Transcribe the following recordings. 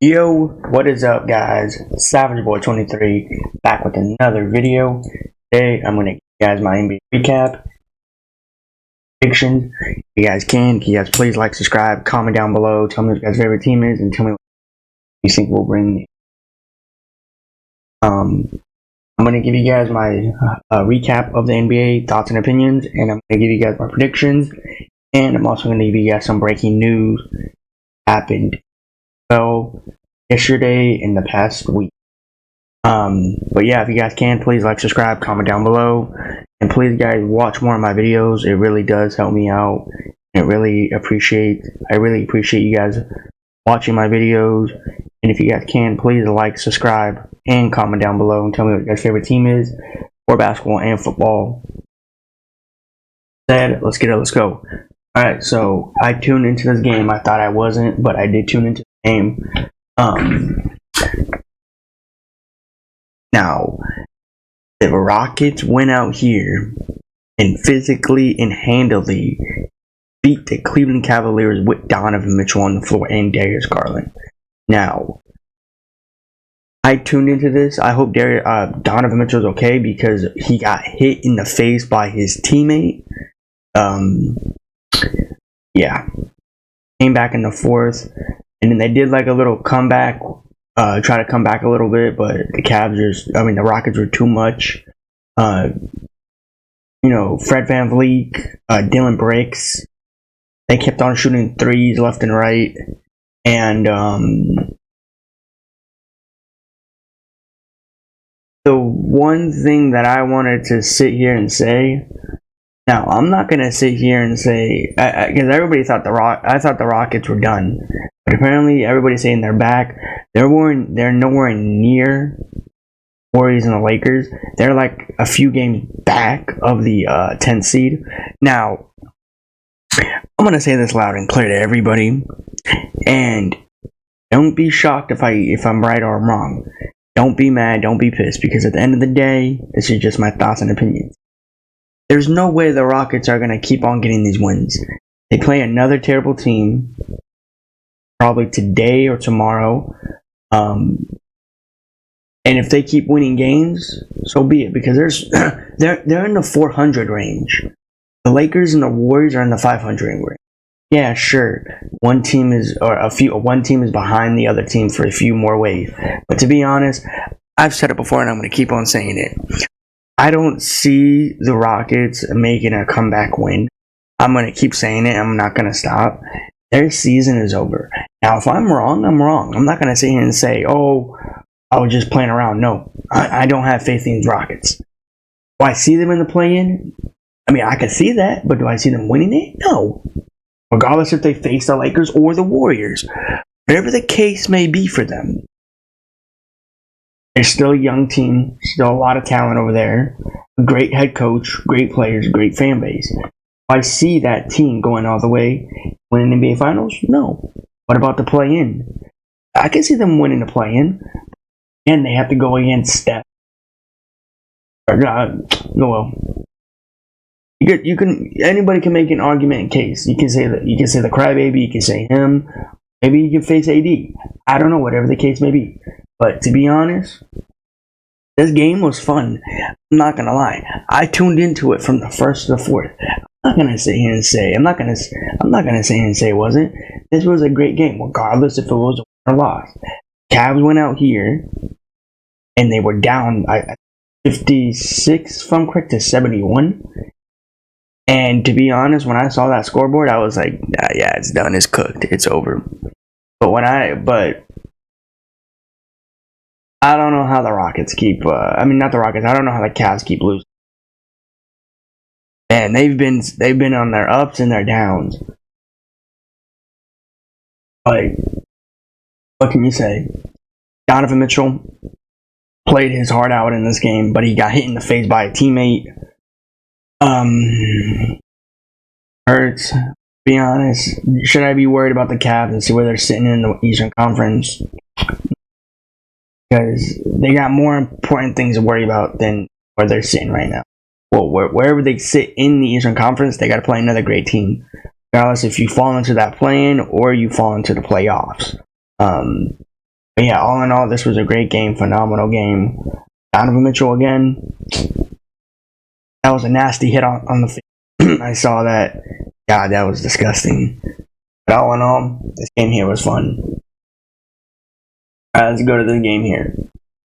Yo, what is up, guys? Savage Boy 23 back with another video. Today, I'm gonna give you guys my NBA recap, predictions. If you guys please like, subscribe, comment down below, tell me what your guys' favorite team is, and tell me what you think will bring. I'm gonna give you guys my recap of the NBA, thoughts and opinions, and I'm gonna give you guys my predictions, and I'm also gonna give you guys some breaking news happened yesterday in the past week. But yeah, if you guys can, please like, subscribe, comment down below, and please guys watch more of my videos. It really does help me out. I really appreciate you guys watching my videos. And if you guys can, please like, subscribe, and comment down below and tell me what your guys' favorite team is for basketball and football. Let's go. Alright, so I tuned into this game. I thought I wasn't, but I did tune into the game. Now, the Rockets went out here and physically and handily beat the Cleveland Cavaliers with Donovan Mitchell on the floor and Darius Garland. Now, I tuned into this. I hope Donovan Mitchell's okay because he got hit in the face by his teammate. Yeah. Came back in the fourth. And then they did like a little comeback, try to come back a little bit, but the Rockets were too much. Fred VanVleet, Dylan Brooks, they kept on shooting threes left and right. And the one thing that I wanted to sit here and say, now I'm not gonna sit here and say because everybody thought I thought the Rockets were done. But apparently, everybody's saying they're back. They're nowhere near Warriors and the Lakers. They're like a few games back of the 10th seed. Now, I'm gonna say this loud and clear to everybody, and don't be shocked if I'm right or I'm wrong. Don't be mad. Don't be pissed, because at the end of the day, this is just my thoughts and opinions. There's no way the Rockets are gonna keep on getting these wins. They play another terrible team. Probably today or tomorrow, and if they keep winning games, so be it. Because they're in the 400 range. The Lakers and the Warriors are in the 500 range. Yeah, sure. One team is behind the other team for a few more ways. But to be honest, I've said it before, and I'm going to keep on saying it. I don't see the Rockets making a comeback win. I'm going to keep saying it. I'm not going to stop. Their season is over. Now, if I'm wrong, I'm wrong. I'm not going to sit here and say, oh, I was just playing around. No, I don't have faith in these Rockets. Do I see them in the play-in? I mean, I can see that, but do I see them winning it? No. Regardless if they face the Lakers or the Warriors. Whatever the case may be for them. They're still a young team. Still a lot of talent over there. A great head coach, great players, great fan base. Do I see that team going all the way, winning NBA Finals? No. What about the play-in? I can see them winning the play-in, and they have to go against Steph. Well, anybody can make an argument in case. You can say the crybaby. You can say him. Maybe you can face AD. I don't know. Whatever the case may be. But to be honest, this game was fun. I'm not gonna lie. I tuned into it from the first to the fourth. I'm not gonna sit here and say I'm not gonna sit here and say it wasn't. This was a great game, regardless if it was a win or loss. Cavs went out here and they were down 56, if I'm correct, to 71. And to be honest, when I saw that scoreboard, I was like, yeah, it's done, it's cooked, it's over. But I don't know how the Rockets keep. Not the Rockets. I don't know how the Cavs keep losing. And they've been on their ups and their downs. Like, what can you say? Donovan Mitchell played his heart out in this game, but he got hit in the face by a teammate. Hurts. To be honest, should I be worried about the Cavs and see where they're sitting in the Eastern Conference? Because they got more important things to worry about than where they're sitting right now. Well, wherever they sit in the Eastern Conference, they got to play another great team. Regardless if you fall into that play-in or you fall into the playoffs. But yeah, all in all, this was a great game, phenomenal game. Donovan Mitchell again. That was a nasty hit on the face. I saw that. God, that was disgusting. But all in all, this game here was fun. Alright, let's go to the game here.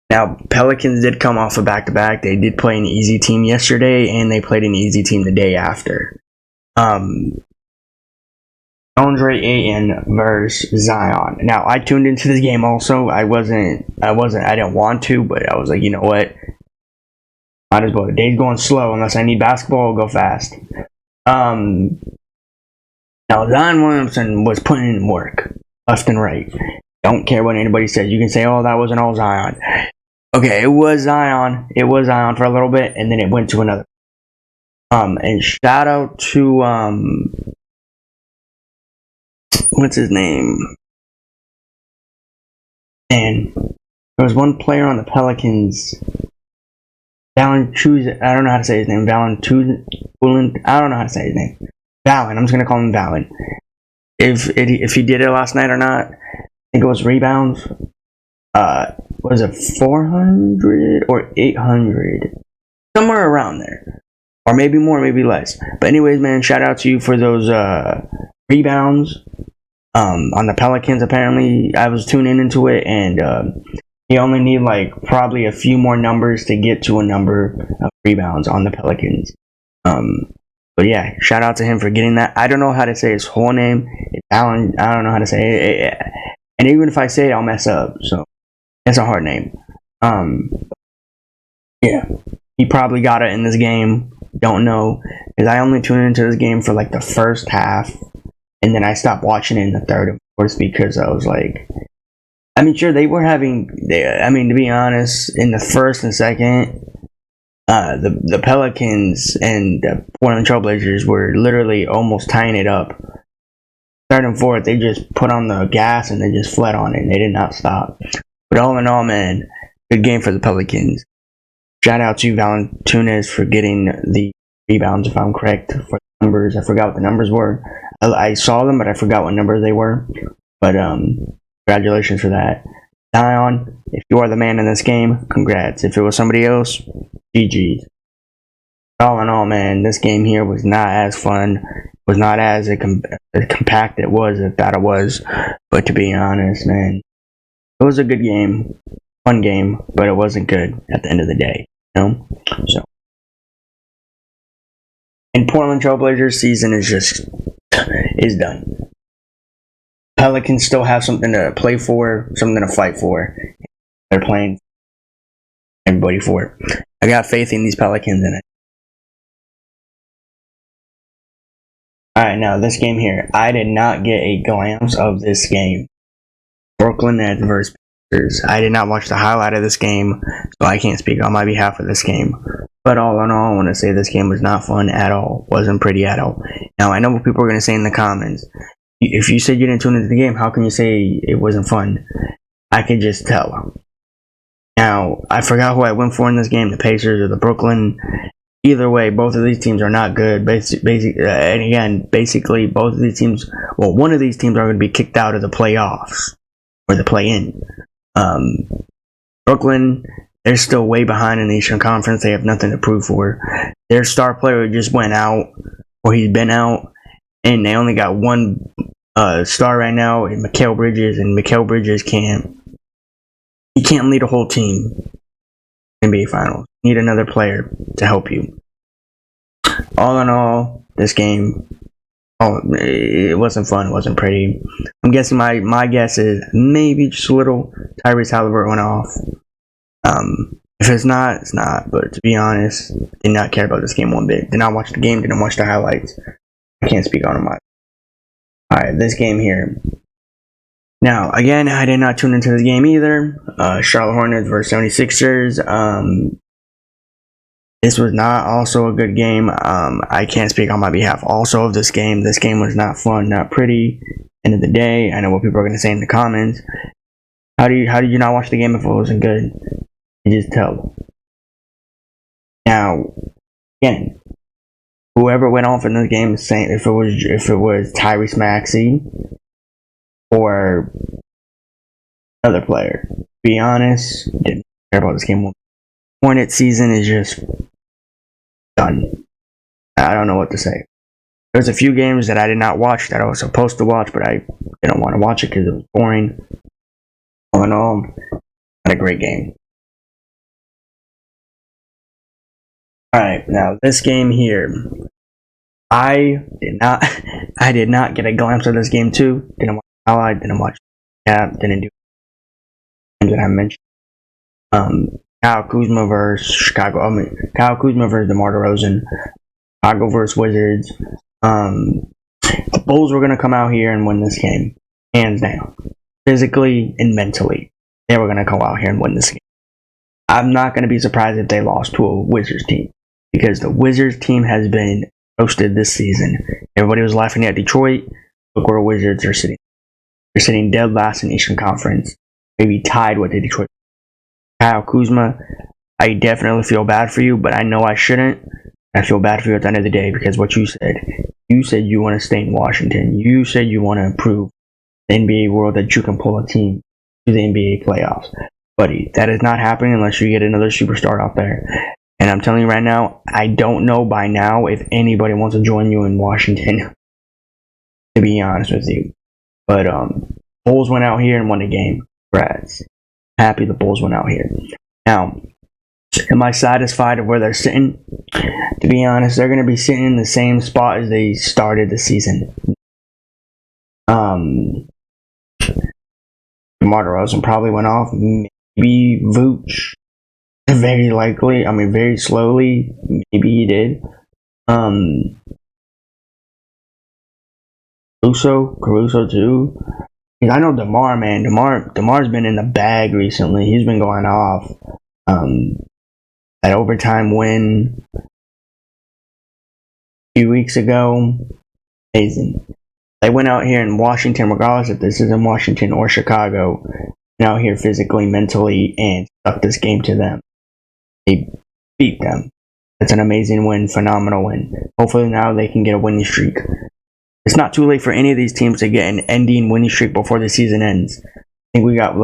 Now, Pelicans did come off a back-to-back. They did play an easy team yesterday, and they played an easy team the day after. Andre Ayton versus Zion. Now, I tuned into this game also. I didn't want to, but I was like, you know what? Might as well. The day's going slow. Unless I need basketball, I'll go fast. Now, Zion Williamson was putting in work left and right. Don't care what anybody says. You can say, oh, that wasn't all Zion. Okay, it was Zion. It was Zion for a little bit, and then it went to another. And shout out to, what's his name? And there was one player on the Pelicans, Valanciunas. I don't know how to say his name. Valanciunas. I don't know how to say his name. Valen. I'm just gonna call him Valen. If he did it last night or not, I think it was rebounds. Was it 400 or 800? Somewhere around there, or maybe more, maybe less. But anyways, man, shout out to you for those rebounds. On the Pelicans, apparently, I was tuning into it, and you only need like probably a few more numbers to get to a number of rebounds on the Pelicans. But yeah, shout out to him for getting that. I don't know how to say his whole name. It's Alan. I don't know how to say it. And even if I say it, I'll mess up. So it's a hard name. Yeah, he probably got it in this game. Don't know, because I only tuned into this game for like the first half, and then I stopped watching it in the third and fourth because I was like, I mean, sure, they were having. I mean, to be honest, in the first and second, the Pelicans and the Portland Trailblazers were literally almost tying it up. Third and fourth, they just put on the gas and they just fled on it, and they did not stop. But all in all, man, good game for the Pelicans. Shout out to Valanciunas for getting the rebounds, if I'm correct, for the numbers. I forgot what the numbers were. I saw them, but I forgot what numbers they were. But congratulations for that. Zion, if you are the man in this game, congrats. If it was somebody else, GG's. All in all, man, this game here was not as fun. Was not as compact it was as that it was. But to be honest, man, it was a good game. Fun game, but it wasn't good at the end of the day. You know? So. And Portland Trailblazers season is done. Pelicans still have something to play for, something to fight for. They're playing everybody for it. I got faith in these Pelicans in it. Alright, now this game here. I did not get a glance of this game. Brooklyn Nets versus Pacers. I did not watch the highlight of this game, so I can't speak on my behalf of this game. But all in all, I want to say this game was not fun at all. Wasn't pretty at all. Now, I know what people are going to say in the comments. If you said you didn't tune into the game, how can you say it wasn't fun? I can just tell. Now, I forgot who I went for in this game, the Pacers or the Brooklyn. Either way, both of these teams are not good. And again, basically, both of these teams, well, one of these teams are going to be kicked out of the playoffs, or the play-in. Brooklyn, they're still way behind in the Eastern Conference. They have nothing to prove for. Their star player just went out, or he's been out, and they only got one star right now, Mikal Bridges, and Mikal Bridges can't lead a whole team in NBA Finals. You need another player to help you. All in all, this game, it wasn't fun. It wasn't pretty. I'm guessing my guess is maybe just a little Tyrese Halliburton went off. If it's not, it's not. But to be honest, did not care about this game one bit. Did not watch the game. Didn't watch the highlights. I can't speak on it. Alright, this game here. Now, again, I did not tune into this game either. Charlotte Hornets versus 76ers. This was not also a good game. I can't speak on my behalf also of this game. This game was not fun, not pretty. End of the day, I know what people are going to say in the comments. How did you not watch the game if it wasn't good? You just tell. Now, again, whoever went off in this game is saying if it was Tyrese Maxey or another player. To be honest, didn't care about this game. Hornet season is just done. I don't know what to say. There's a few games that I did not watch that I was supposed to watch, but I didn't want to watch it because it was boring. All in all, not a great game. Alright, now this game here. I did not get a glimpse of this game too. Didn't watch highlight, didn't watch didn't do that I mentioned. Kyle Kuzma versus Chicago. Kyle Kuzma versus DeMar DeRozan. Chicago versus Wizards. The Bulls were gonna come out here and win this game, hands down, physically and mentally. They were gonna come out here and win this game. I'm not gonna be surprised if they lost to a Wizards team, because the Wizards team has been roasted this season. Everybody was laughing at Detroit. Look where Wizards are sitting. They're sitting dead last in the Eastern Conference, maybe tied with the Detroit. Kyle Kuzma, I definitely feel bad for you, but I know I shouldn't. I feel bad for you at the end of the day, because what you said you want to stay in Washington. You said you want to improve the NBA world, that you can pull a team to the NBA playoffs. Buddy, that is not happening unless you get another superstar out there. And I'm telling you right now, I don't know by now if anybody wants to join you in Washington, to be honest with you. But Bulls went out here and won the game. Congrats. Happy the Bulls went out here. Now, am I satisfied of where they're sitting? To be honest, they're going to be sitting in the same spot as they started the season. DeMar DeRozan probably went off. Maybe Vooch. Very likely. I mean, very slowly. Maybe he did. Caruso too. Because I know DeMar, man. DeMar's been in the bag recently. He's been going off. That overtime win a few weeks ago, amazing. They went out here in Washington, regardless if this is in Washington or Chicago, went out here physically, mentally, and stuck this game to them. They beat them. It's an amazing win, phenomenal win. Hopefully now they can get a winning streak. It's not too late for any of these teams to get an ending winning streak before the season ends. I think we got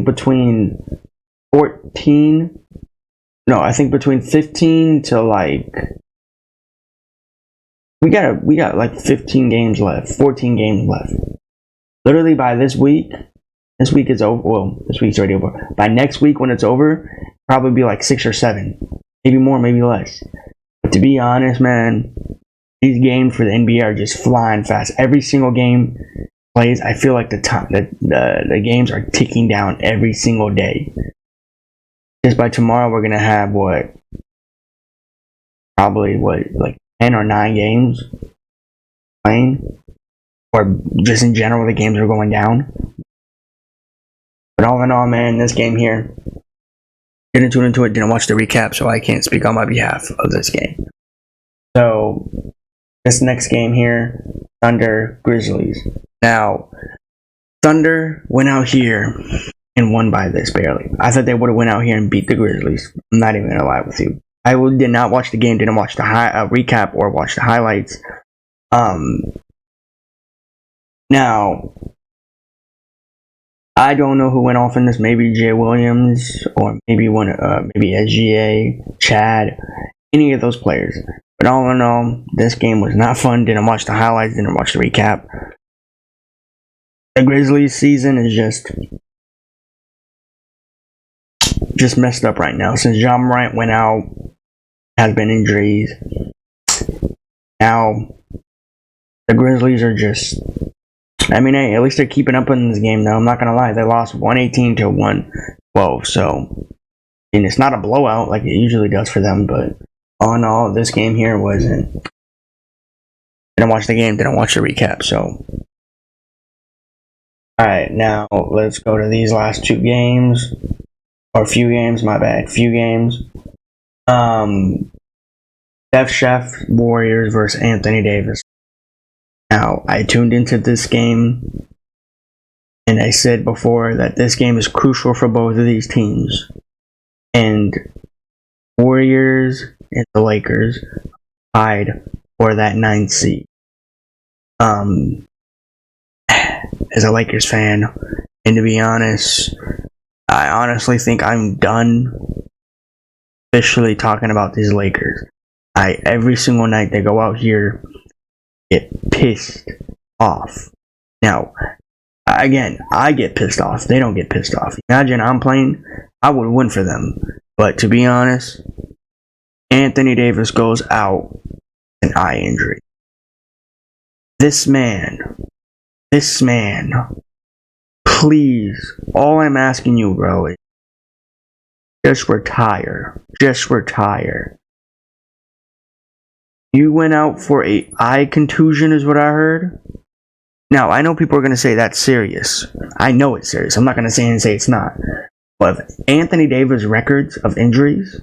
between 15 to we got 15 games left, 14 games left. Literally by this week is over. Well, this week's already over. By next week when it's over, probably be like 6 or 7, maybe more, maybe less. But to be honest, man, these games for the NBA are just flying fast. Every single game plays, I feel like the games are ticking down every single day. Just by tomorrow, we're gonna have probably 10 or 9 games playing, or just in general, the games are going down. But all in all, man, this game here, didn't tune into it, didn't watch the recap, so I can't speak on my behalf of this game. So, this next game here, Thunder Grizzlies. Now, Thunder went out here and won by this barely. I thought they would have went out here and beat the Grizzlies. I'm not even gonna lie with you. I did not watch the game, didn't watch the recap or watch the highlights. Now, I don't know who went off in this. Maybe Jay Williams, or maybe SGA, Chad, any of those players. But all in all, this game was not fun. Didn't watch the highlights, didn't watch the recap. The Grizzlies season is just messed up right now. Since Ja Morant went out, has been injuries. Now, the Grizzlies are just... I mean, hey, at least they're keeping up in this game, though. I'm not going to lie. They lost 118 to 112. So, and it's not a blowout like it usually does for them. But all in all, this game here wasn't... Didn't watch the game, didn't watch the recap. So, alright, now let's go to these last 2 games. Or few games, my bad. Few games. Steph Chef Warriors versus Anthony Davis. Now, I tuned into this game, and I said before that this game is crucial for both of these teams. And Warriors and the Lakers tied for that 9th seed. as a Lakers fan. And to be honest, I honestly think I'm done officially talking about these Lakers. Every single night they go out here, get pissed off. Now, again, I get pissed off. They don't get pissed off. Imagine I'm playing, I would win for them. But to be honest, Anthony Davis goes out with an eye injury. This man, please, all I'm asking you, bro, is just retire. Just retire. You went out for a eye contusion is what I heard. Now, I know people are going to say that's serious. I know it's serious. I'm not going to say it's not. But Anthony Davis' records of injuries,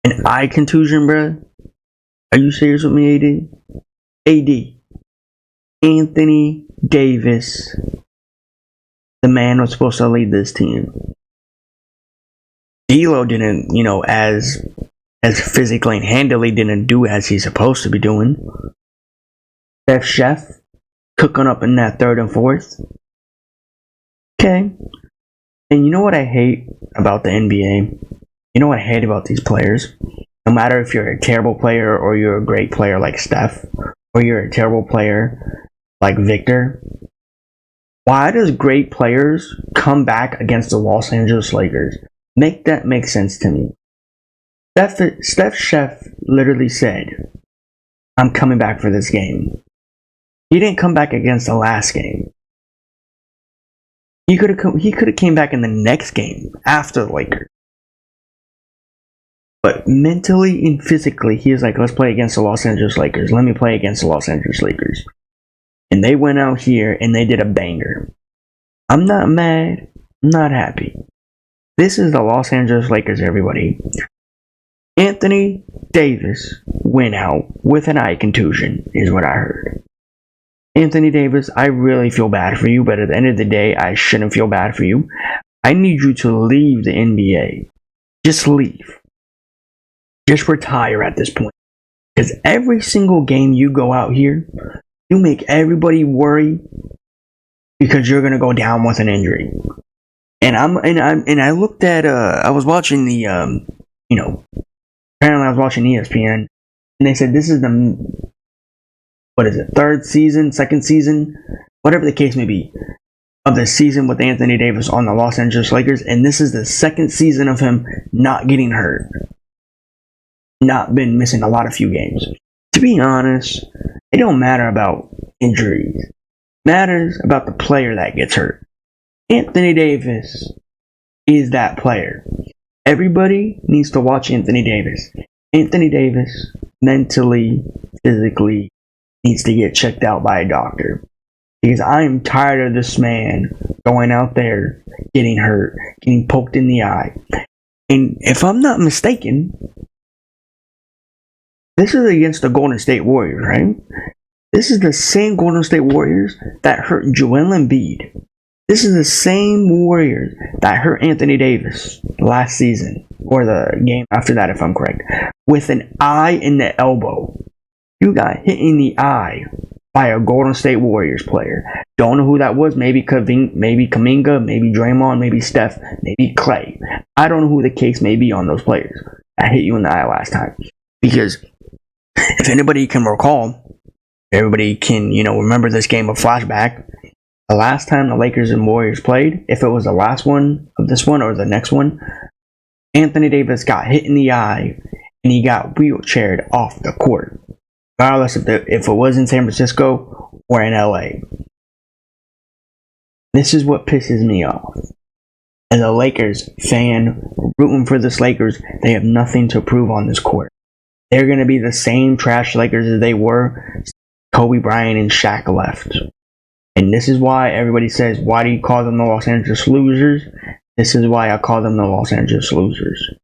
an eye contusion, bro. Are you serious with me, AD? AD. Anthony Davis, the man was supposed to lead this team. D'Lo didn't, as physically and handily didn't do as he's supposed to be doing. Steph Chef cooking up in that third and fourth. Okay. And you know what I hate about the NBA? You know what I hate about these players? No matter if you're a terrible player or you're a great player like Steph, or you're a terrible player like Victor, why does great players come back against the Los Angeles Lakers? Make that make sense to me. Steph Chef literally said, I'm coming back for this game. He didn't come back against the last game. He could have came back in the next game after the Lakers. But mentally and physically, he was like, let's play against the Los Angeles Lakers. Let me play against the Los Angeles Lakers. And they went out here and they did a banger. I'm not mad. I'm not happy. This is the Los Angeles Lakers, everybody. Anthony Davis went out with an eye contusion, is what I heard. Anthony Davis, I really feel bad for you, but at the end of the day, I shouldn't feel bad for you. I need you to leave the NBA. Just leave. Just retire at this point. Because every single game you go out here, you make everybody worry because you're gonna go down with an injury. And I looked at I was watching the apparently I was watching ESPN and they said this is the third season, second season, whatever the case may be, of the season with Anthony Davis on the Los Angeles Lakers, and this is the second season of him not getting hurt. Not been missing a few games. To be honest, it don't matter about injuries. It matters about the player that gets hurt. Anthony Davis is that player. Everybody needs to watch Anthony Davis. Anthony Davis, mentally, physically, needs to get checked out by a doctor. Because I am tired of this man going out there, getting hurt, getting poked in the eye. And if I'm not mistaken, this is against the Golden State Warriors, right? This is the same Golden State Warriors that hurt Joel Embiid. This is the same Warriors that hurt Anthony Davis last season, or the game after that, if I'm correct, with an eye in the elbow. You got hit in the eye by a Golden State Warriors player. Don't know who that was. Maybe Kuminga, maybe Draymond, maybe Steph, maybe Clay. I don't know who the case may be on those players that hit you in the eye last time. Because if anybody can recall, everybody can, remember this game of flashback. The last time the Lakers and Warriors played, if it was the last one of this one or the next one, Anthony Davis got hit in the eye and he got wheelchaired off the court. Regardless if it was in San Francisco or in LA. This is what pisses me off. As a Lakers fan, rooting for this Lakers, they have nothing to prove on this court. They're going to be the same trash Lakers as they were. Kobe Bryant and Shaq left. And this is why everybody says, why do you call them the Los Angeles Losers? This is why I call them the Los Angeles Losers.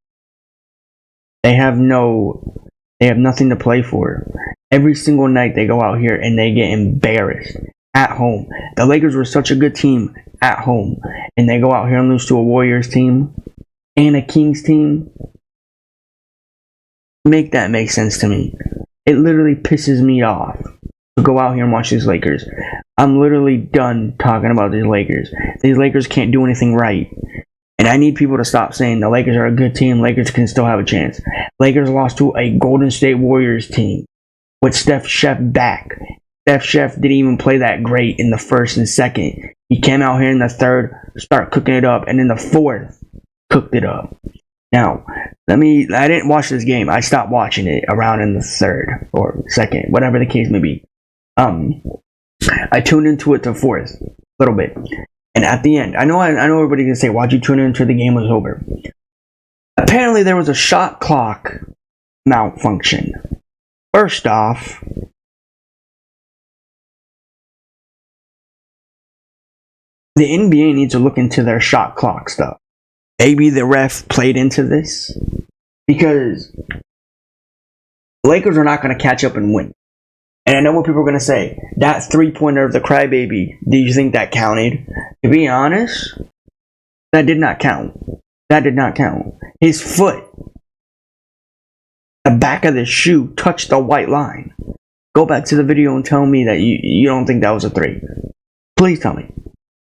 They have nothing to play for. Every single night they go out here and they get embarrassed at home. The Lakers were such a good team at home. And they go out here and lose to a Warriors team and a Kings team. Make that make sense to me. It literally pisses me off to go out here and watch these Lakers. I'm literally done talking about these Lakers. These Lakers can't do anything right. And I need people to stop saying the Lakers are a good team. Lakers can still have a chance. Lakers lost to a Golden State Warriors team with Steph Chef back. Steph Chef didn't even play that great in the first and second. He came out here in the third, start cooking it up, and in the fourth, cooked it up. Now, I didn't watch this game. I stopped watching it around in the third or second, whatever the case may be. I tuned into it to fourth a little bit. And at the end, I know everybody can say, why'd you tune in until the game was over? Apparently there was a shot clock malfunction. First off, the NBA needs to look into their shot clock stuff. Maybe the ref played into this, because the Lakers are not going to catch up and win. And I know what people are going to say. That three-pointer of the crybaby, do you think that counted? To be honest, that did not count. That did not count. His foot, the back of the shoe, touched the white line. Go back to the video and tell me that you don't think that was a three. Please tell me.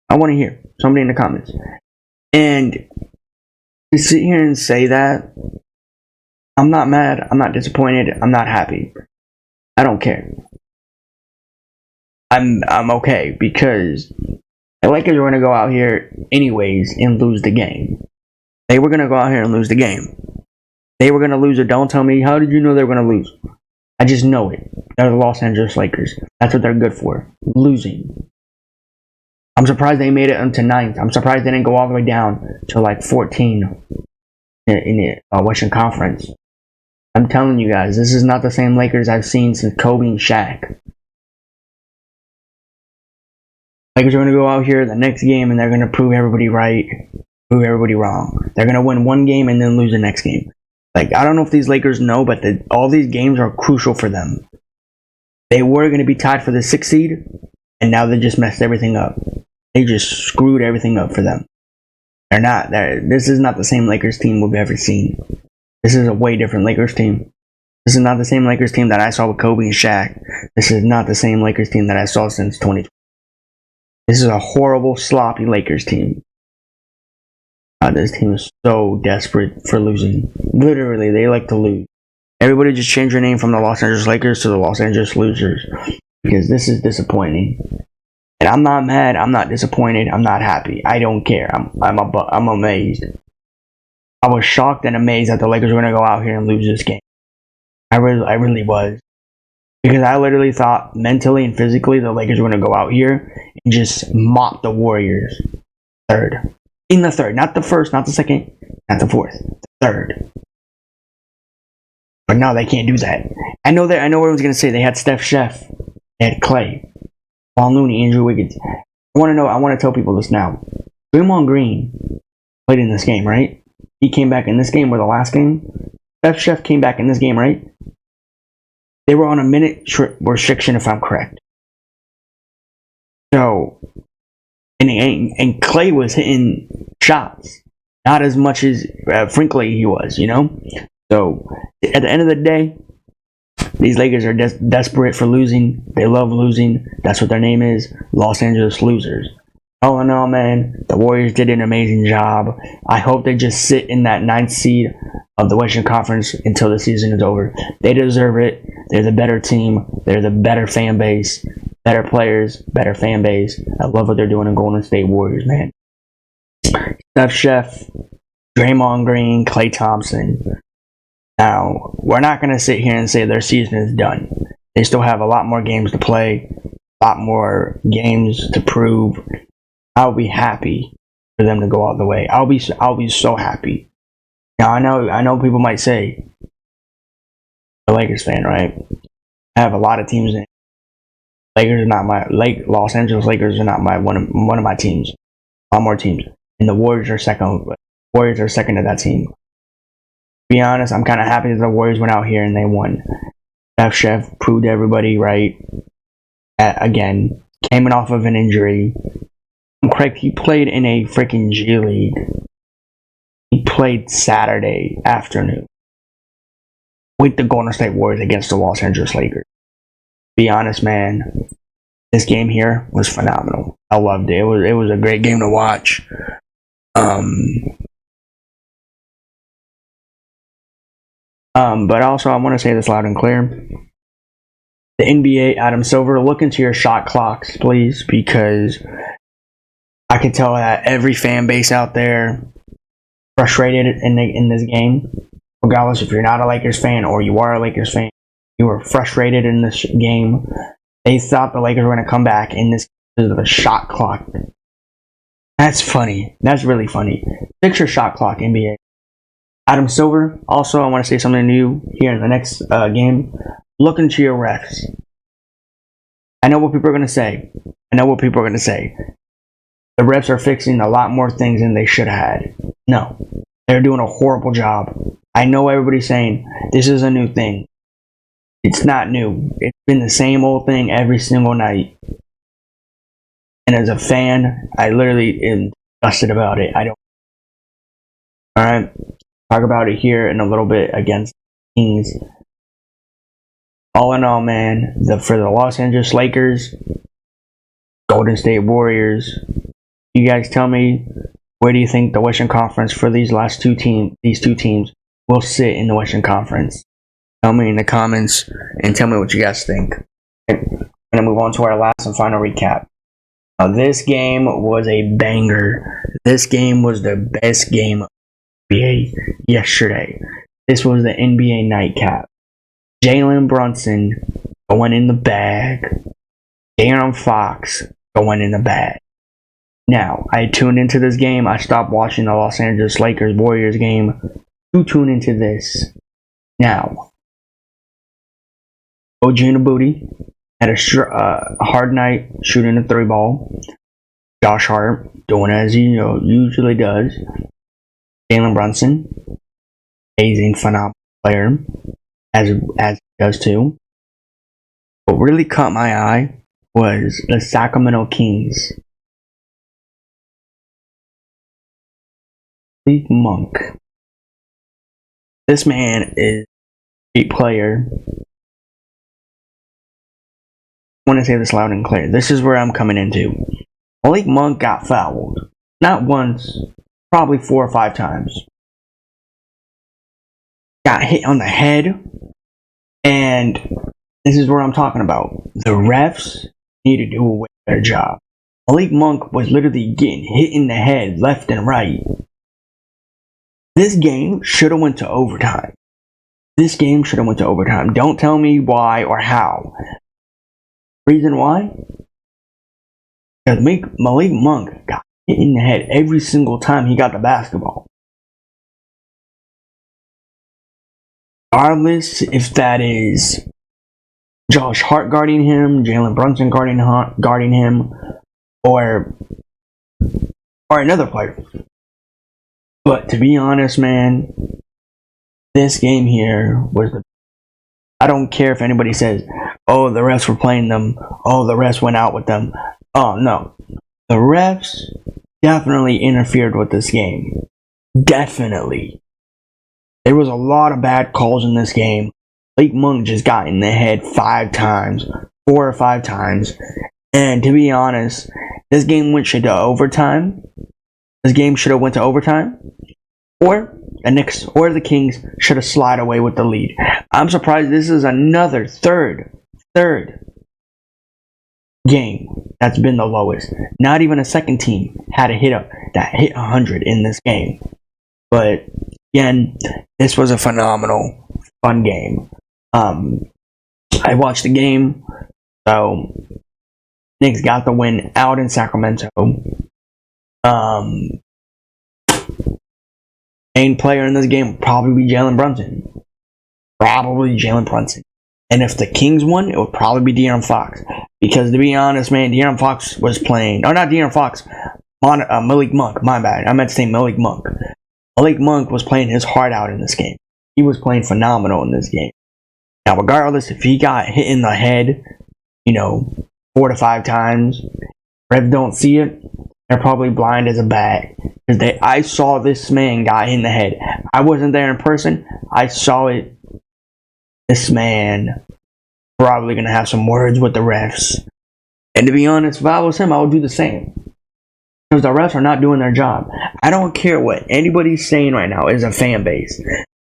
I want to hear. Somebody in the comments. And to sit here and say that, I'm not mad, I'm not disappointed, I'm not happy. I don't care. I'm okay, because the Lakers were going to go out here anyways and lose the game. They were going to go out here and lose the game. They were going to lose it. Don't tell me, how did you know they were going to lose? I just know it. They're the Los Angeles Lakers. That's what they're good for. Losing. I'm surprised they made it into 9th. I'm surprised they didn't go all the way down to like 14 in the Western Conference. I'm telling you guys, this is not the same Lakers I've seen since Kobe and Shaq. Lakers are going to go out here the next game and they're going to prove everybody right, prove everybody wrong. They're going to win one game and then lose the next game. Like, I don't know if these Lakers know, but all these games are crucial for them. They were going to be tied for the 6th seed, and now they just messed everything up. They just screwed everything up for them. This is not the same Lakers team we've ever seen. This is a way different Lakers team. This is not the same Lakers team that I saw with Kobe and Shaq. This is not the same Lakers team that I saw since 2020. This is a horrible, sloppy Lakers team. This team is so desperate for losing. Literally, they like to lose. Everybody just change your name from the Los Angeles Lakers to the Los Angeles Losers. Because this is disappointing. And I'm not mad, I'm not disappointed, I'm not happy. I don't care. I'm amazed. I was shocked and amazed that the Lakers were going to go out here and lose this game. I really was. Because I literally thought mentally and physically the Lakers were going to go out here and just mop the Warriors. Third. In the third. Not the first, not the second, not the fourth. The third. But no, they can't do that. I know everyone's going to say they had Steph Chef. They had Clay. Paul Looney, Andrew Wiggins. I want to tell people this now. Draymond Green played in this game, right? He came back in this game or the last game. Steph Chef came back in this game, right? They were on a minute restriction, if I'm correct. So, and Clay was hitting shots, not as much as frankly he was, you know. So, at the end of the day, these Lakers are desperate for losing. They love losing. That's what their name is, Los Angeles Losers. All in all, man, the Warriors did an amazing job. I hope they just sit in that 9th seed of the Western Conference until the season is over. They deserve it. They're the better team. They're the better fan base. Better players, better fan base. I love what they're doing in Golden State Warriors, man. Steph Chef, Draymond Green, Klay Thompson. Now, we're not going to sit here and say their season is done. They still have a lot more games to play, a lot more games to prove. I'll be happy for them to go all the way. I'll be so happy. Now, I know people might say, a Lakers fan, right? I have a lot of teams in. Lakers are not my Los Angeles Lakers are not my one of my teams. A lot more teams, and the Warriors are second. Warriors are second to that team. To be honest, I'm kind of happy that the Warriors went out here and they won. Steph Chef proved everybody right. Again, came off of an injury. I'm correct. He played in a freaking G League. He played Saturday afternoon with the Golden State Warriors against the Los Angeles Lakers. Be honest, man, this game here was phenomenal. I loved it. It was a great game to watch. But also I want to say this loud and clear. The NBA, Adam Silver, look into your shot clocks, please, because I can tell that every fan base out there frustrated in this game. Regardless if you're not a Lakers fan or you are a Lakers fan, you were frustrated in this game. They thought the Lakers were going to come back in this because of the shot clock. That's funny. That's really funny. Fix your shot clock, NBA. Adam Silver, also, I want to say something to you here in the next game. Look into your refs. I know what people are going to say. The refs are fixing a lot more things than they should have had. No. They're doing a horrible job. I know everybody's saying this is a new thing. It's not new. It's been the same old thing every single night. And as a fan, I literally am disgusted about it. I don't. Alright. Talk about it here in a little bit against Kings. All in all, man, for the Los Angeles Lakers, Golden State Warriors, you guys tell me, where do you think the Western Conference for these two teams will sit in the Western Conference? Tell me in the comments and tell me what you guys think. I'm going to move on to our last and final recap. Now, this game was a banger. This game was the best game of the NBA yesterday. This was the NBA nightcap. Jalen Brunson going in the bag. De'Aaron Fox going in the bag. Now, I tuned into this game. I stopped watching the Los Angeles Lakers Warriors game to tune into this. Now, OG Anunoby had a hard night shooting the 3-ball. Josh Hart doing as he usually does. Jalen Brunson, amazing, phenomenal player, as he does too. What really caught my eye was the Sacramento Kings. Malik Monk. This man is a great player. I want to say this loud and clear. This is where I'm coming into. Malik Monk got fouled. Not once, probably 4 or 5 times. Got hit on the head. And this is what I'm talking about. The refs need to do a way better job. Malik Monk was literally getting hit in the head left and right. This game should have went to overtime. Don't tell me why or how. Reason why? Because Malik Monk got hit in the head every single time he got the basketball. Regardless if that is Josh Hart guarding him, Jalen Brunson guarding him, or another player. But to be honest, man, this game here was I don't care if anybody says, oh, the refs were playing them, oh, the refs went out with them. Oh, no. The refs definitely interfered with this game. Definitely. There was a lot of bad calls in this game. Malik Monk just got in the head 4 or 5 times. And to be honest, this game should have went to overtime. Or the Kings should have slid away with the lead. I'm surprised this is another third game that's been the lowest. Not even a second team had a hit 100 in this game. But again, this was a phenomenal, fun game. I watched the game, so Knicks got the win out in Sacramento. Main player in this game would probably be Jalen Brunson. And if the Kings won, it would probably be De'Aaron Fox. Because to be honest, man, De'Aaron Fox was playing... Or not De'Aaron Fox. Malik Monk. My bad. I meant to say Malik Monk. Malik Monk was playing his heart out in this game. He was playing phenomenal in this game. Now, regardless if he got hit in the head, 4 to 5 times, Rev don't see it, they're probably blind as a bat. Because I saw this man got hit in the head. I wasn't there in person. I saw it. This man probably gonna have some words with the refs. And to be honest, if I was him, I would do the same. Because the refs are not doing their job. I don't care what anybody's saying right now as a fan base.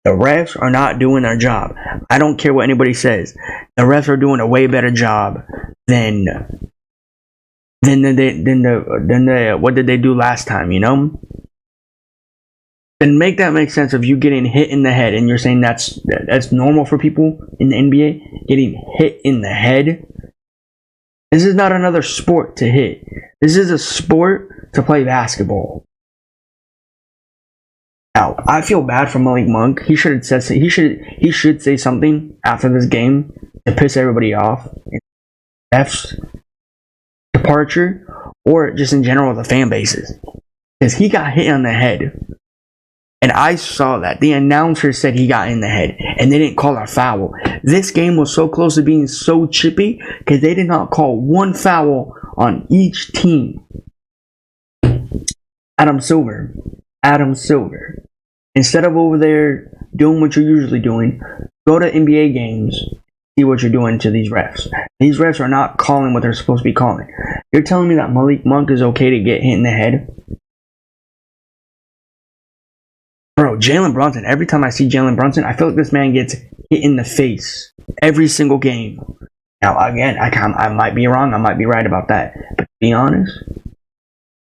The refs are not doing their job. I don't care what anybody says. The refs are doing a way better job than what did they do last time, you know? Then make that make sense of you getting hit in the head, and you're saying that's normal for people in the NBA getting hit in the head. This is not another sport to hit. This is a sport to play basketball. Now, I feel bad for Malik Monk. He should have said he should say something after this game to piss everybody off. F's departure, or just in general the fan bases, because he got hit on the head, and I saw that the announcer said he got in the head, and they didn't call a foul. This game was so close to being so chippy because they did not call one foul on each team. Adam Silver. Instead of over there doing what you're usually doing, go to NBA games, see what you're doing to these refs. These refs are not calling what they're supposed to be calling. You're telling me that Malik Monk is okay to get hit in the head? Bro, Jalen Brunson, every time I see Jalen Brunson, I feel like this man gets hit in the face every single game. Now, again, I might be wrong, I might be right about that. But to be honest,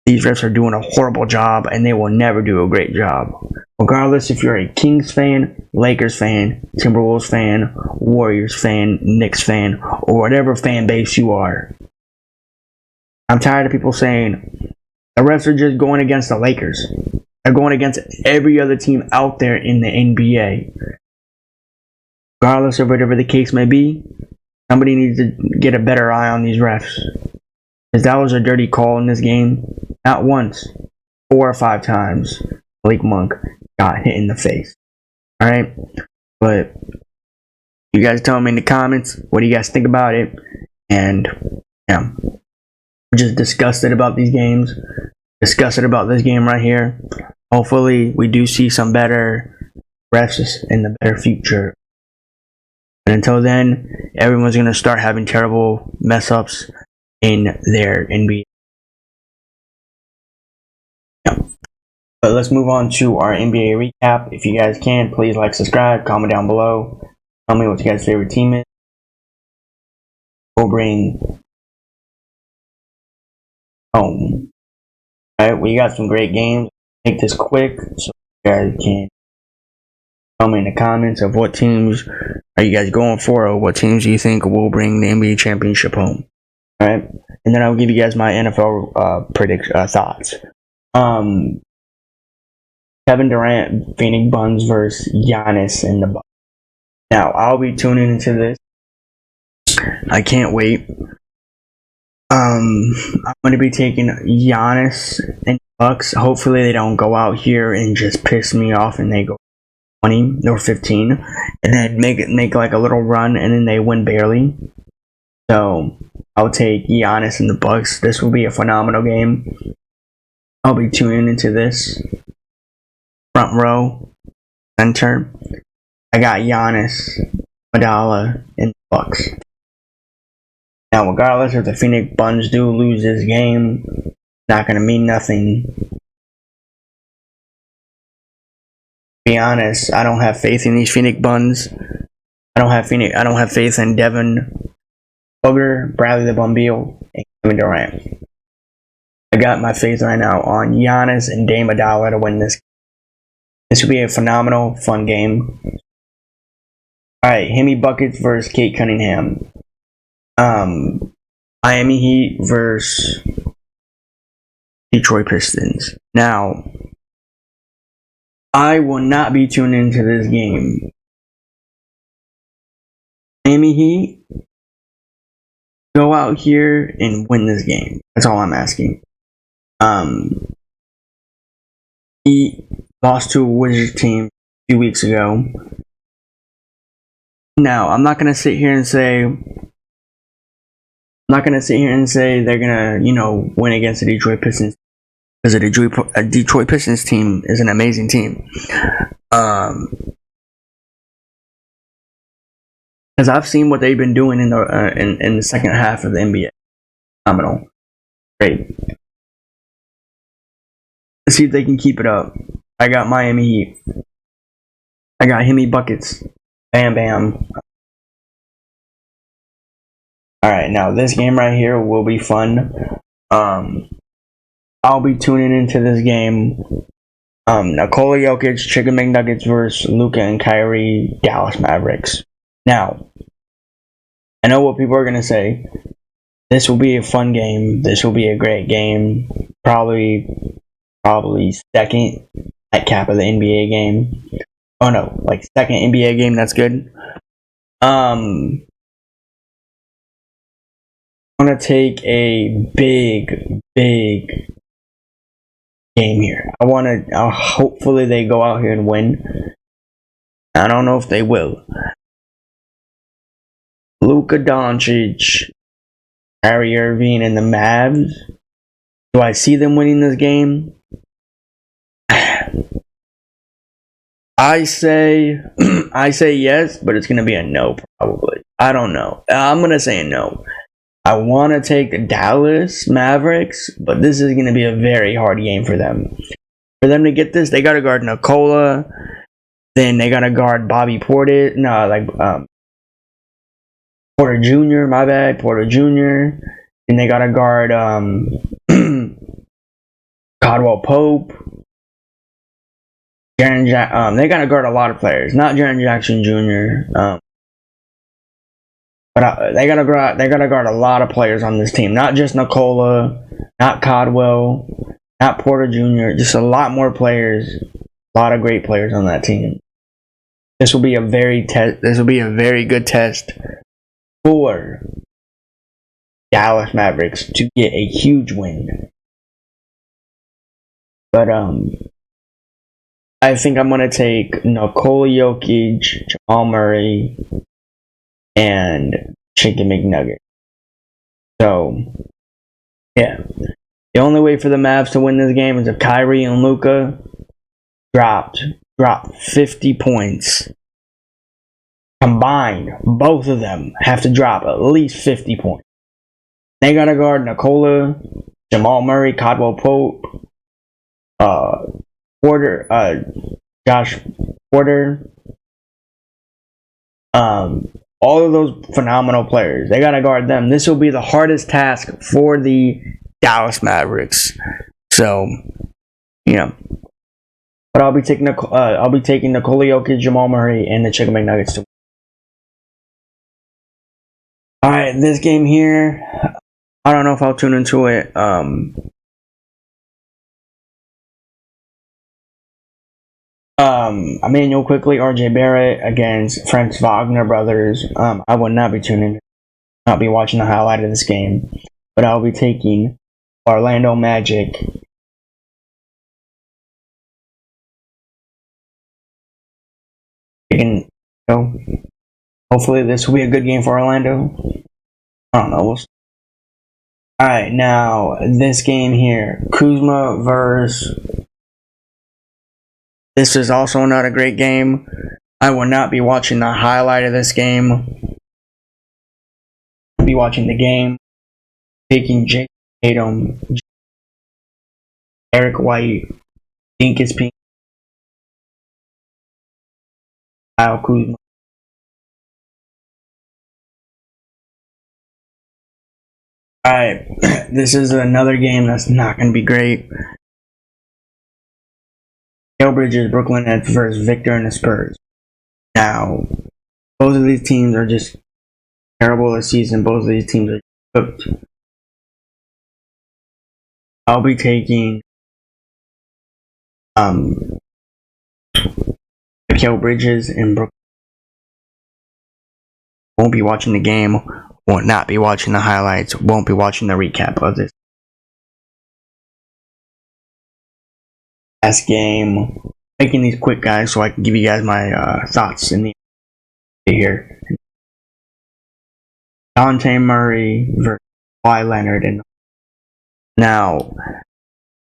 these refs are doing a horrible job, and they will never do a great job. Regardless if you're a Kings fan, Lakers fan, Timberwolves fan, Warriors fan, Knicks fan, or whatever fan base you are. I'm tired of people saying the refs are just going against the Lakers. They're going against every other team out there in the NBA. Regardless of whatever the case may be, somebody needs to get a better eye on these refs. Because that was a dirty call in this game. Not once, 4 or 5 times, Malik Monk got hit in the face. Alright? But you guys tell me in the comments, what do you guys think about it? And, yeah, I'm just disgusted about these games. Disgusted about this game right here. Hopefully, we do see some better refs in the better future. And until then, everyone's going to start having terrible mess ups in their NBA. Yeah. But let's move on to our NBA recap. If you guys can, please like, subscribe, comment down below. Tell me what you guys' favorite team is. We'll bring home. Alright, we got some great games. Make this quick so you guys can tell me in the comments of what teams are you guys going for, or what teams do you think will bring the NBA championship home. Alright, and then I'll give you guys my NFL thoughts. Kevin Durant, Phoenix Suns versus Giannis in the Bucks. Now, I'll be tuning into this. I can't wait. I'm going to be taking Giannis and Bucks. Hopefully they don't go out here and just piss me off and they go 20 or 15 and then make like a little run and then they win barely. So I'll take Giannis and the Bucks. This will be a phenomenal game. I'll be tuning into this. Front row, center. I got Giannis, Madala, and the Bucks. Now, regardless if the Phoenix Suns do lose this game, it's not going to mean nothing. To be honest, I don't have faith in these Phoenix Suns. I don't have faith in Devin Booker, Bradley the Bum Beal, and Kevin Durant. I got my faith right now on Giannis and Dame Madala to win this. This will be a phenomenal, fun game. Alright, Hemi Buckets versus Kate Cunningham. Miami Heat versus Detroit Pistons. Now, I will not be tuned into this game. Miami Heat, go out here and win this game. That's all I'm asking. Heat lost to a Wizards team a few weeks ago. Now, I'm not gonna sit here and say they're gonna, win against the Detroit Pistons, because the Detroit Pistons team is an amazing team. because I've seen what they've been doing in the second half of the NBA. Phenomenal, great. Let's see if they can keep it up. I got Miami Heat. I got Himmy buckets. Bam, bam. All right, now this game right here will be fun. I'll be tuning into this game. Nikola Jokic, Chicken McNuggets versus Luka and Kyrie, Dallas Mavericks. Now, I know what people are gonna say. This will be a fun game. This will be a great game. Probably second at cap of the NBA game. Oh no, like second NBA game. That's good. I'm gonna take a big game here. Hopefully they go out here and win. I don't know if they will. Luka Doncic, Kyrie Irving, and the Mavs. Do I see them winning this game? I say yes, but it's gonna be a no probably. I don't know. I'm gonna say a no. I want to take the Dallas Mavericks, but this is going to be a very hard game for them. For them to get this, they got to guard Nikola. Then they got to guard Bobby Portis. Porter Jr. My bad, Porter Jr. And they got to guard Caldwell Pope. They got to guard a lot of players. Not Jaren Jackson Jr. But they gotta guard a lot of players on this team. Not just Nikola, not Caldwell, not Porter Jr. Just a lot more players. A lot of great players on that team. This will be a very good test for Dallas Mavericks to get a huge win. But I think I'm gonna take Nikola Jokic, Jamal Murray, and Chicken McNugget. So, yeah. The only way for the Mavs to win this game is if Kyrie and Luka drop 50 points. Combined, both of them have to drop at least 50 points. They gotta guard Nikola, Jamal Murray, Caldwell Pope, Josh Porter, all of those phenomenal players. They gotta guard them. This will be the hardest task for the Dallas Mavericks. So, but I'll be taking Nikola Jokic, Jamal Murray, and the Chicken McNuggets to. All right, this game here, I don't know if I'll tune into it. Emmanuel Quickly, RJ Barrett against Franz Wagner brothers. I will not be tuning in. I'll be watching the highlight of this game, but I'll be taking Orlando Magic. Hopefully this will be a good game for Orlando. I don't know. Alright, now this game here. Kuzma versus. This is also not a great game. I will not be watching the highlight of this game. I'll be watching the game. Taking Jake Tatum, Eric White, Dinkus Pink, Kyle Kuzma. Alright, this is another game that's not going to be great. Mikal Bridges, Brooklyn Nets versus Victor and the Spurs. Now, both of these teams are just terrible this season. Both of these teams are cooked. I'll be taking Mikal Bridges and Brooklyn. Won't be watching the game. Will not be watching the highlights. Won't be watching the recap of this last game. Making these quick, guys, so I can give you guys my thoughts in the here. Dante Murray versus Kawhi Leonard. And now,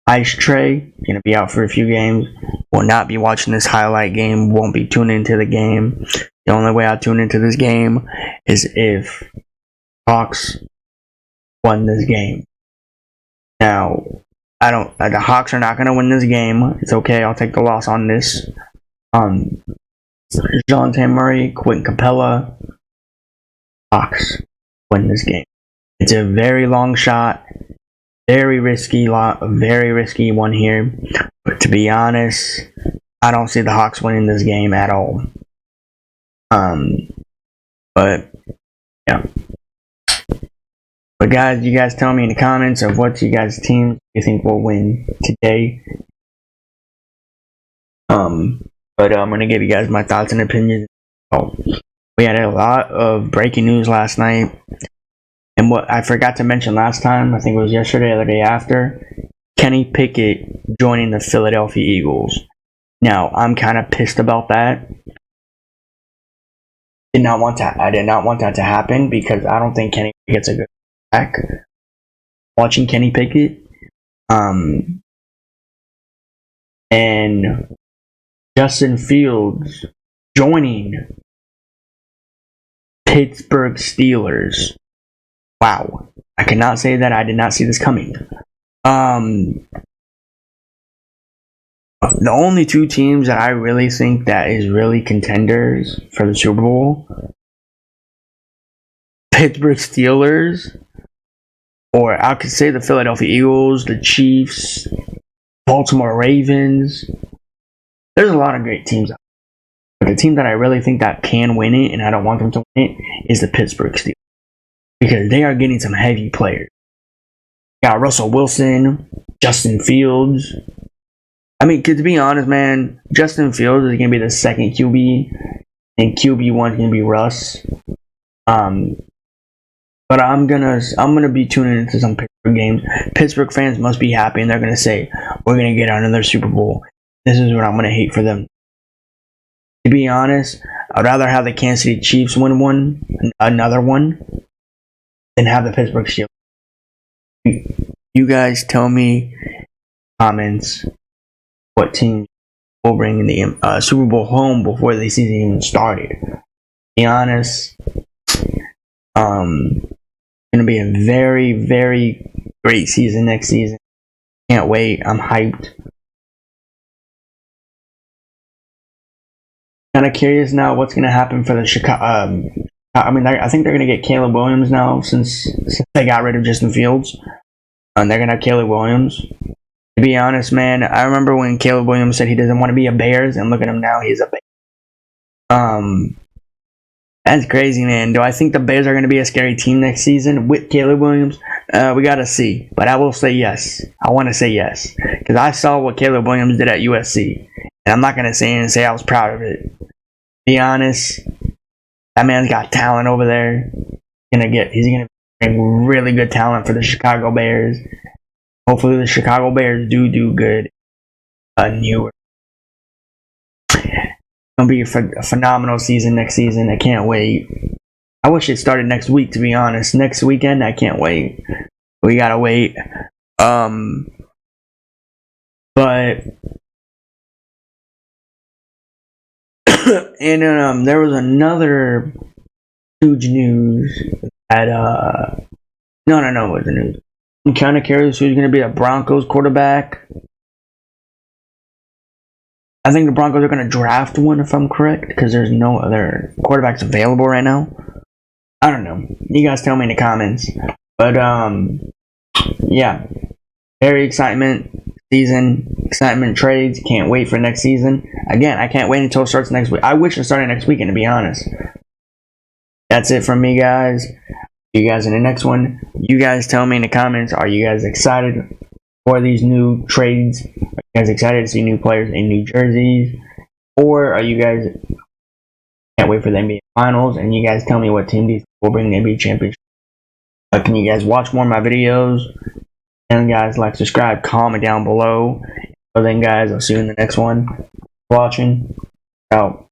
Ice Trey gonna be out for a few games. Will not be watching this highlight game. Won't be tuning into the game. The only way I tune into this game is if Hawks won this game. Now, the Hawks are not going to win this game. It's okay. I'll take the loss on this. Dejounte Murray, Quentin Capella, Hawks win this game. It's a very long shot, very risky one here. But to be honest, I don't see the Hawks winning this game at all. But yeah. But guys, you guys tell me in the comments of what you guys' team you think will win today. But I'm gonna give you guys my thoughts and opinions. Oh, we had a lot of breaking news last night, and what I forgot to mention last time, I think it was yesterday or the day after, Kenny Pickett joining the Philadelphia Eagles. Now, I'm kind of pissed about that. I did not want that to happen because I don't think Kenny Pickett's a good back. Watching Kenny Pickett, and Justin Fields joining Pittsburgh Steelers. Wow. I cannot say that I did not see this coming. The only two teams that I really think that is really contenders for the Super Bowl, Pittsburgh Steelers, or I could say the Philadelphia Eagles, the Chiefs, Baltimore Ravens. There's a lot of great teams out there. But the team that I really think that can win it, and I don't want them to win it, is the Pittsburgh Steelers. Because they are getting some heavy players. Got Russell Wilson, Justin Fields. I mean, to be honest, man, Justin Fields is going to be the second QB, and QB1 is going to be Russ. But I'm gonna be tuning into some Pittsburgh games. Pittsburgh fans must be happy, and they're gonna say, "We're gonna get another Super Bowl." This is what I'm gonna hate for them. To be honest, I'd rather have the Kansas City Chiefs win another one, than have the Pittsburgh Steelers. You guys tell me in the comments what team will bring the Super Bowl home before the season even started. To be honest, going to be a very, very great season next season. Can't wait. I'm hyped. Kind of curious now what's going to happen for the Chicago. I think they're going to get Caleb Williams now since they got rid of Justin Fields. And they're going to have Caleb Williams. To be honest, man, I remember when Caleb Williams said he doesn't want to be a Bears, and look at him now, he's a Bear. That's crazy, man. Do I think the Bears are going to be a scary team next season with Caleb Williams? We got to see. But I will say yes. I want to say yes. Because I saw what Caleb Williams did at USC. And I'm not going to say I was proud of it. To be honest, that man's got talent over there. He's going to bring really good talent for the Chicago Bears. Hopefully the Chicago Bears do good. Newer. Gonna be a phenomenal season next season. I can't wait. I wish it started next week, to be honest. Next weekend, I can't wait. We gotta wait. But and there was another huge news at no, it wasn't news. I'm kind of curious who's gonna be a Broncos quarterback. I think the Broncos are going to draft one, if I'm correct, because there's no other quarterbacks available right now. I don't know. You guys tell me in the comments. But, yeah. Very excitement trades. Can't wait for next season. Again, I can't wait until it starts next week. I wish it started next weekend, to be honest. That's it from me, guys. See you guys in the next one. You guys tell me in the comments, are you guys excited for these new trades? Are you guys excited to see new players in new jerseys? Or are you guys can't wait for the NBA Finals? And you guys tell me what team will bring the NBA Championship. Can you guys watch more of my videos? And guys, like, subscribe, comment down below. So then, guys, I'll see you in the next one. Watching. Out.